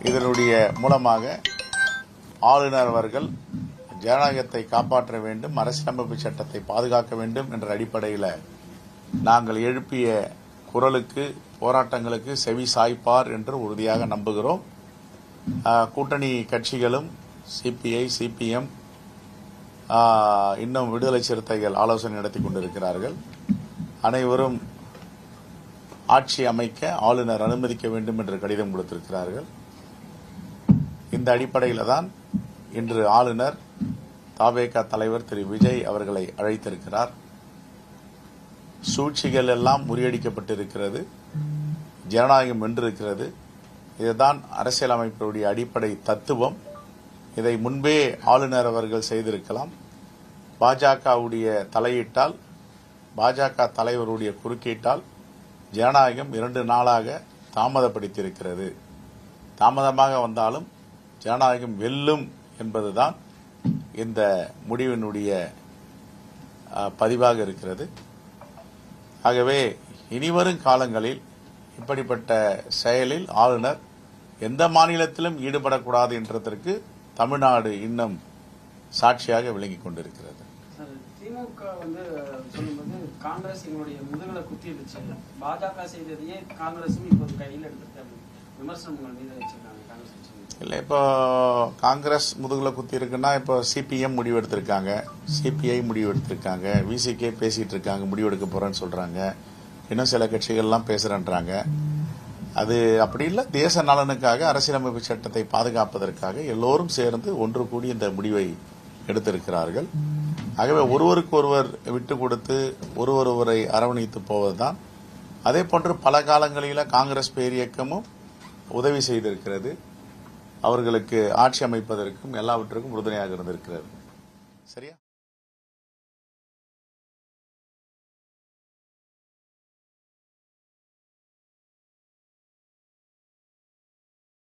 இதனுடைய மூலமாக ஆளுநர் அவர்கள் ஜனநாயகத்தை காப்பாற்ற வேண்டும், அரசியலமைப்பு சட்டத்தை பாதுகாக்க வேண்டும் என்ற அடிப்படையில் நாங்கள் எழுப்பிய குரலுக்கு, போராட்டங்களுக்கு செவி சாய்ப்பார் என்று உறுதியாக நம்புகிறோம். கூட்டணி கட்சிகளும் சிபிஐ, சிபிஎம், இன்னும் விடுதலை சிறுத்தைகள் ஆலோசனை நடத்தி கொண்டிருக்கிறார்கள். அனைவரும் ஆட்சி அமைக்க ஆளுநர் அனுமதிக்க வேண்டும் என்று கடிதம் கொடுத்திருக்கிறார்கள். இந்த அடிப்படையில் தான் இன்று ஆளுநர் தவேக தலைவர் திரு விஜய் அவர்களை அழைத்திருக்கிறார். சூழ்ச்சிகள் எல்லாம் முறியடிக்கப்பட்டிருக்கிறது, ஜனநாயகம் வென்றிருக்கிறது. இதுதான் அரசியலமைப்பினுடைய அடிப்படை தத்துவம். இதை முன்பே ஆளுநர் அவர்கள் செய்திருக்கலாம். பாஜகவுடைய தலையீட்டால், பாஜக தலைவருடைய குறுக்கீட்டால் ஜனநாயகம் 2 நாளாக தாமதப்படுத்தியிருக்கிறது. தாமதமாக வந்தாலும் ஜனநாயகம் வெல்லும் என்பதுதான் இந்த முடிவினுடைய பதிவாக இருக்கிறது. ஆகவே இனிவரும் காலங்களில் இப்படிப்பட்ட செயலில் ஆளுநர் எந்த மாநிலத்திலும் ஈடுபடக்கூடாது என்றதற்கு தமிழ்நாடு இன்னும் சாட்சியாக விளங்கிக் கொண்டிருக்கிறது. திமுக சொல்லும்போது காங்கிரஸ் எங்களுடைய முதுகலை குத்திடுச்சு, பாஜக செய்ததையே காங்கிரசும் இப்போது கையில் எடுத்துட்டு விமர்சனங்கள் மீது வச்சிருக்காங்க காங்கிரஸ் கட்சி. இல்லை, இப்போ காங்கிரஸ் முதுகுல குத்தி இருக்குன்னா இப்போ சிபிஎம் முடிவு எடுத்திருக்காங்க, சிபிஐ முடிவு எடுத்திருக்காங்க, விசிகே பேசிட்டு இருக்காங்க, முடிவு எடுக்க போறேன்னு சொல்றாங்க. இன்னும் சில கட்சிகள்லாம் பேசுறேன்றாங்க. அது அப்படி இல்லை. தேச நலனுக்காக, அரசியலமைப்பு சட்டத்தை பாதுகாப்பதற்காக எல்லோரும் சேர்ந்து ஒன்று கூடி இந்த முடிவை எடுத்திருக்கிறார்கள். ஆகவே ஒருவருக்கு ஒருவர் விட்டு கொடுத்து ஒருவரை அரவணைத்து போவதுதான். அதே போன்று பல காலங்களில் காங்கிரஸ் பேரியக்கமும் உதவி செய்திருக்கிறது. அவர்களுக்கு ஆட்சி அமைப்பதற்கும் எல்லாவற்றுக்கும் உறுதுணையாக இருந்திருக்கிறது. சரியா?